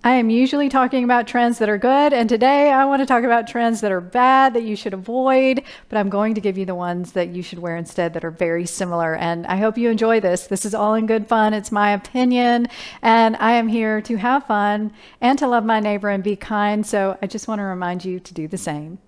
I am usually talking about trends that are good, and today I want to talk about trends that are bad that you should avoid, but I'm going to give you the ones that you should wear instead that are very similar. And I hope you enjoy this. This is all in good fun. It's my opinion, and I am here to have fun and to love my neighbor and be kind. So I just want to remind you to do the same.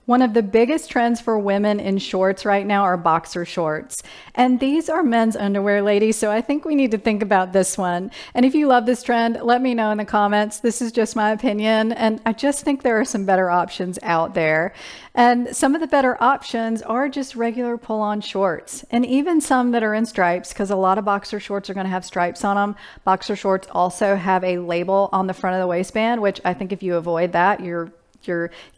One of the biggest trends for women in shorts right now are boxer shorts. And these are men's underwear, ladies, so I think we need to think about this one. And if you love this trend, let me know in the comments. This is just my opinion, and I just think there are some better options out there. And some of the better options are just regular pull-on shorts, and even some that are in stripes, because a lot of boxer shorts are going to have stripes on them. Boxer shorts also have a label on the front of the waistband, which I think if you avoid that, you're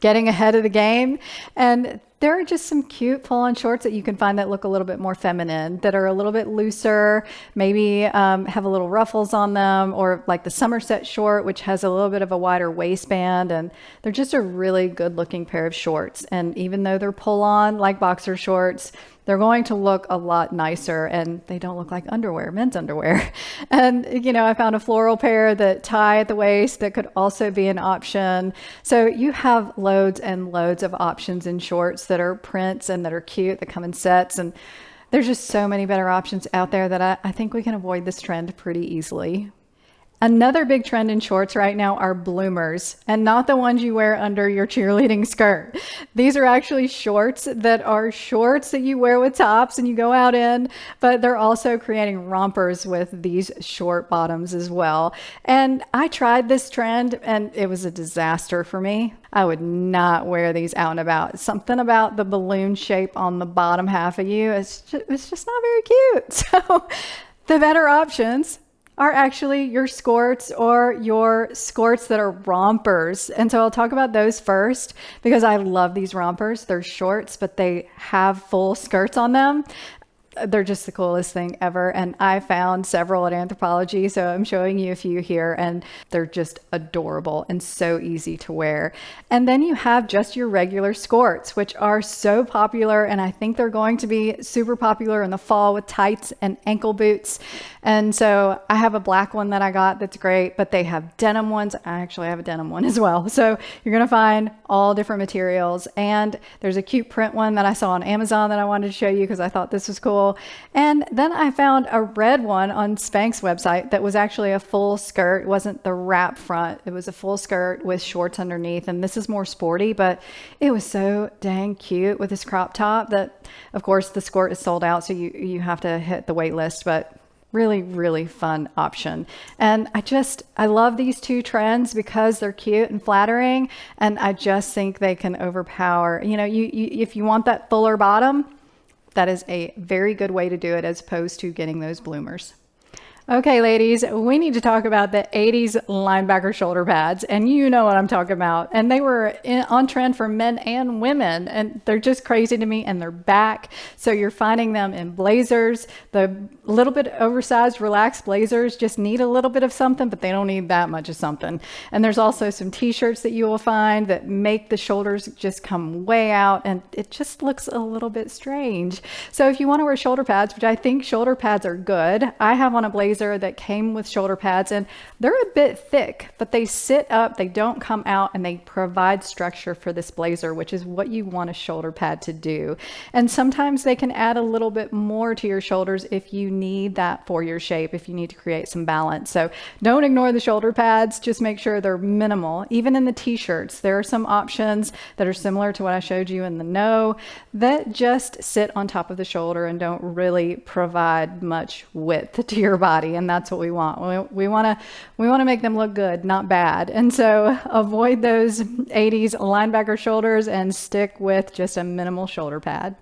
getting ahead of the game. And there are just some cute pull-on shorts that you can find that look a little bit more feminine, that are a little bit looser, maybe have a little ruffles on them, or like the Somerset short, which has a little bit of a wider waistband. And they're just a really good looking pair of shorts. And even though they're pull-on like boxer shorts, they're going to look a lot nicer, and they don't look like underwear, men's underwear. And, I found a floral pair that tie at the waist that could also be an option. So you have loads and loads of options in shorts that are prints and that are cute, that come in sets. And there's just so many better options out there that I think we can avoid this trend pretty easily. Another big trend in shorts right now are bloomers, and not the ones you wear under your cheerleading skirt. These are actually shorts that you wear with tops and you go out in, but they're also creating rompers with these short bottoms as well. And I tried this trend and it was a disaster for me. I would not wear these out and about. Something about the balloon shape on the bottom half of you, it's just not very cute. So the better options are actually your skirts or your skirts that are rompers. And so I'll talk about those first because I love these rompers. They're shorts, but they have full skirts on them. They're just the coolest thing ever. And I found several at Anthropologie, so I'm showing you a few here, and they're just adorable and so easy to wear. And then you have just your regular skirts, which are so popular, and I think they're going to be super popular in the fall with tights and ankle boots. And so I have a black one that I got that's great, but they have denim ones. I actually have a denim one as well. So you're going to find all different materials. And there's a cute print one that I saw on Amazon that I wanted to show you because I thought this was cool. And then I found a red one on Spanx website that was actually a full skirt. It wasn't the wrap front. It was a full skirt with shorts underneath. And this is more sporty, but it was so dang cute with this crop top that, of course, the skirt is sold out. So you have to hit the wait list, but really, really fun option. And I love these two trends because they're cute and flattering. And I just think they can overpower, if you want that fuller bottom, that is a very good way to do it as opposed to getting those bloomers. Okay, ladies, we need to talk about the 80s linebacker shoulder pads, and you know what I'm talking about. And they were on trend for men and women, and they're just crazy to me, and they're back. So you're finding them in blazers. The little bit oversized, relaxed blazers just need a little bit of something, but they don't need that much of something. And there's also some t-shirts that you will find that make the shoulders just come way out, and it just looks a little bit strange. So if you want to wear shoulder pads, which I think shoulder pads are good, I have on a blazer that came with shoulder pads, and they're a bit thick, but they sit up, they don't come out, and they provide structure for this blazer, which is what you want a shoulder pad to do. And sometimes they can add a little bit more to your shoulders if you need that for your shape, if you need to create some balance. So don't ignore the shoulder pads, just make sure they're minimal. Even in the t-shirts, there are some options that are similar to what I showed you in the No that just sit on top of the shoulder and don't really provide much width to your body. And that's what we want. We want to make them look good, not bad. And so avoid those 80s linebacker shoulders and stick with just a minimal shoulder pad.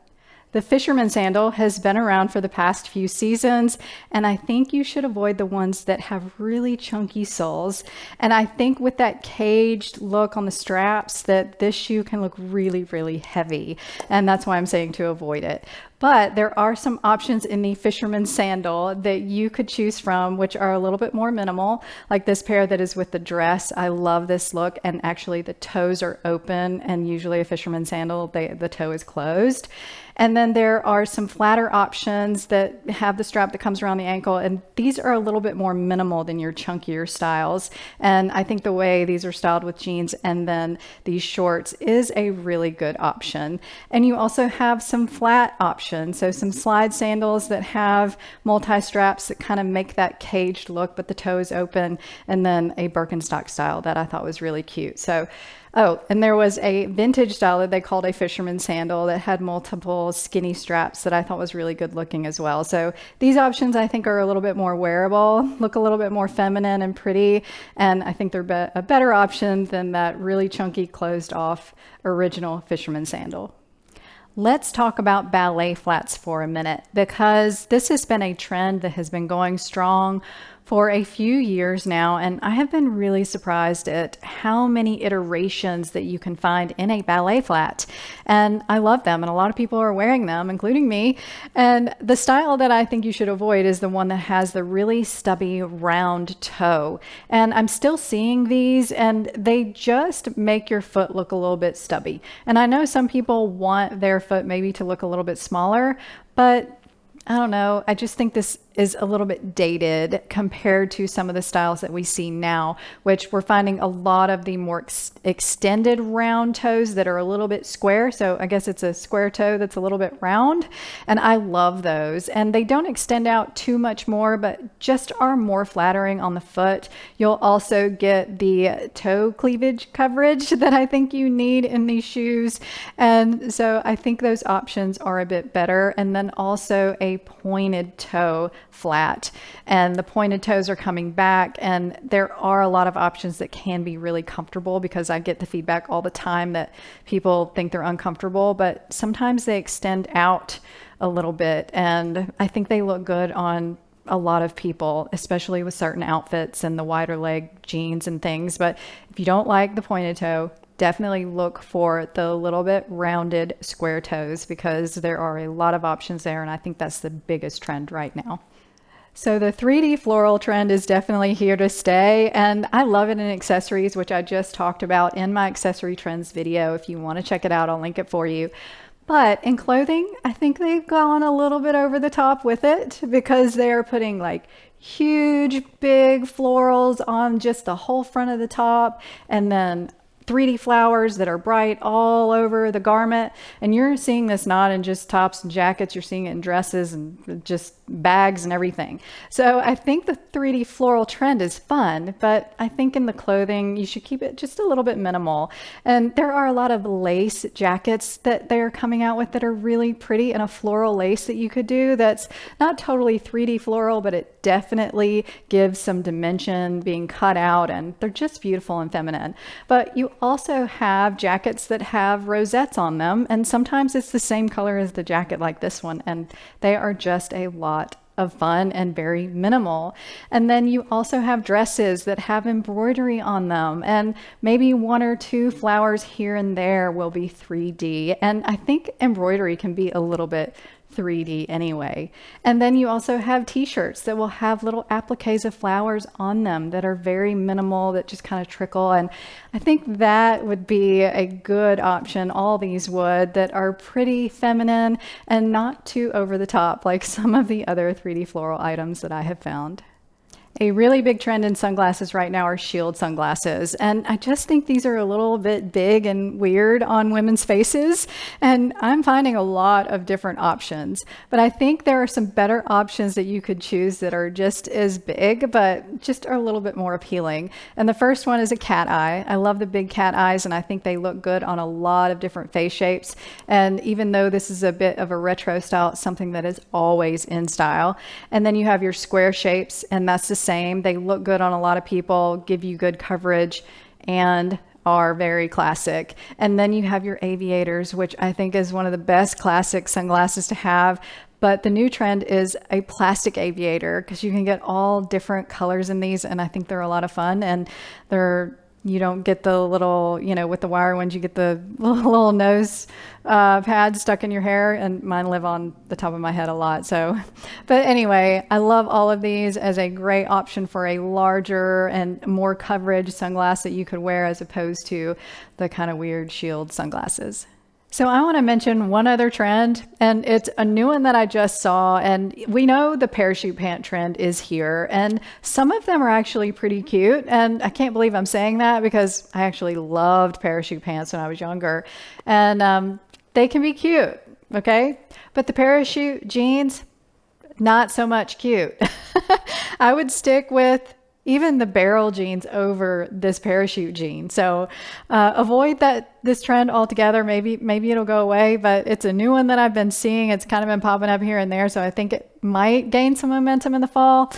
The Fisherman Sandal has been around for the past few seasons, and I think you should avoid the ones that have really chunky soles. And I think with that caged look on the straps that this shoe can look really, really heavy. And that's why I'm saying to avoid it. But there are some options in the Fisherman Sandal that you could choose from, which are a little bit more minimal, like this pair that is with the dress. I love this look, and actually the toes are open, and usually a Fisherman Sandal, the toe is closed. And then there are some flatter options that have the strap that comes around the ankle, and these are a little bit more minimal than your chunkier styles. And I think the way these are styled with jeans and then these shorts is a really good option. And you also have some flat options, so some slide sandals that have multi-straps that kind of make that caged look, but the toe is open, and then a Birkenstock style that I thought was really cute. So oh, and there was a vintage style that they called a Fisherman Sandal that had multiple skinny straps that I thought was really good looking as well. So these options I think are a little bit more wearable, look a little bit more feminine and pretty, and I think they're a better option than that really chunky closed off original Fisherman Sandal. Let's talk about ballet flats for a minute, because this has been a trend that has been going strong for a few years now, and I have been really surprised at how many iterations that you can find in a ballet flat. And I love them, and a lot of people are wearing them, including me. And the style that I think you should avoid is the one that has the really stubby round toe. And I'm still seeing these, and they just make your foot look a little bit stubby. And I know some people want their foot maybe to look a little bit smaller, but I don't know. I just think this is a little bit dated compared to some of the styles that we see now, which we're finding a lot of the more extended round toes that are a little bit square. So I guess it's a square toe that's a little bit round, and I love those. And they don't extend out too much more, but just are more flattering on the foot. You'll also get the toe cleavage coverage that I think you need in these shoes. And so I think those options are a bit better. And then also a pointed toe flat, and the pointed toes are coming back, and there are a lot of options that can be really comfortable, because I get the feedback all the time that people think they're uncomfortable, but sometimes they extend out a little bit, and I think they look good on a lot of people, especially with certain outfits and the wider leg jeans and things. But if you don't like the pointed toe, definitely look for the little bit rounded square toes, because there are a lot of options there, and I think that's the biggest trend right now. So the 3D floral trend is definitely here to stay, and I love it in accessories, which I just talked about in my accessory trends video. If you want to check it out, I'll link it for you. But in clothing, I think they've gone a little bit over the top with it, because they are putting like huge, big florals on just the whole front of the top, and then 3D flowers that are bright all over the garment. And you're seeing this not in just tops and jackets, you're seeing it in dresses and just bags and everything. So I think the 3D floral trend is fun, but I think in the clothing, you should keep it just a little bit minimal. And there are a lot of lace jackets that they're coming out with that are really pretty, and a floral lace that you could do that's not totally 3D floral, but it definitely gives some dimension being cut out, and they're just beautiful and feminine. But you also have jackets that have rosettes on them, and sometimes it's the same color as the jacket, like this one, and they are just a lot of fun and very minimal. And then you also have dresses that have embroidery on them, and maybe one or two flowers here and there will be 3D, and I think embroidery can be a little bit 3D anyway. And then you also have t-shirts that will have little appliques of flowers on them that are very minimal, that just kind of trickle, and I think that would be a good option. All these would, that are pretty feminine and not too over the top like some of the other 3D floral items that I have found. A really big trend in sunglasses right now are shield sunglasses, and I just think these are a little bit big and weird on women's faces, and I'm finding a lot of different options, but I think there are some better options that you could choose that are just as big but just are a little bit more appealing. And the first one is a cat eye. I love the big cat eyes, and I think they look good on a lot of different face shapes, and even though this is a bit of a retro style, it's something that is always in style. And then you have your square shapes, and that's the same. They look good on a lot of people, give you good coverage, and are very classic. And then you have your aviators, which I think is one of the best classic sunglasses to have. But the new trend is a plastic aviator, because you can get all different colors in these, and I think they're a lot of fun, and they're You don't get the little, with the wire ones, you get the little nose pads stuck in your hair, and mine live on the top of my head a lot. So, but anyway, I love all of these as a great option for a larger and more coverage sunglass that you could wear as opposed to the kind of weird shield sunglasses. So I want to mention one other trend, and it's a new one that I just saw. And we know the parachute pant trend is here, and some of them are actually pretty cute. And I can't believe I'm saying that because I actually loved parachute pants when I was younger, and they can be cute, okay? But the parachute jeans, not so much cute. I would stick with even the barrel jeans over this parachute jean. So avoid this trend altogether. Maybe it'll go away, but it's a new one that I've been seeing. It's kind of been popping up here and there. So I think it might gain some momentum in the fall.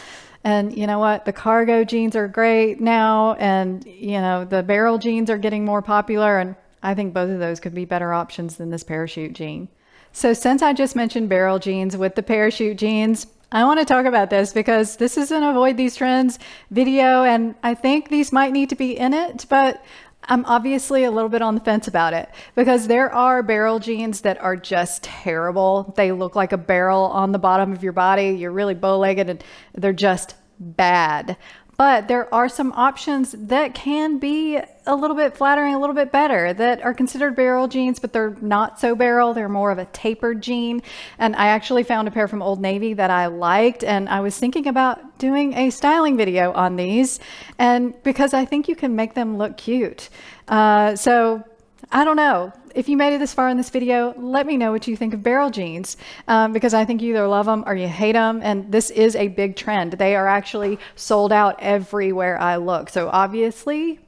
And you know what? The cargo jeans are great now. And the barrel jeans are getting more popular. And I think both of those could be better options than this parachute jean. So since I just mentioned barrel jeans with the parachute jeans, I want to talk about this because this is an avoid these trends video, and I think these might need to be in it, but I'm obviously a little bit on the fence about it because there are barrel jeans that are just terrible. They look like a barrel on the bottom of your body. You're really bow-legged and they're just bad. But there are some options that can be a little bit flattering, a little bit better, that are considered barrel jeans, but they're not so barrel. They're more of a tapered jean. And I actually found a pair from Old Navy that I liked, and I was thinking about doing a styling video on these, and because I think you can make them look cute. So I don't know. If you made it this far in this video, let me know what you think of barrel jeans, because I think you either love them or you hate them. And this is a big trend. They are actually sold out everywhere I look. So obviously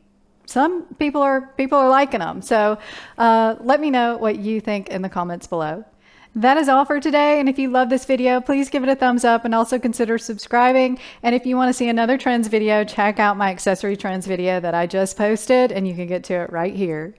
some people are liking them. So let me know what you think in the comments below. That is all for today. And if you love this video, please give it a thumbs up and also consider subscribing. And if you want to see another trends video, check out my accessory trends video that I just posted, and you can get to it right here.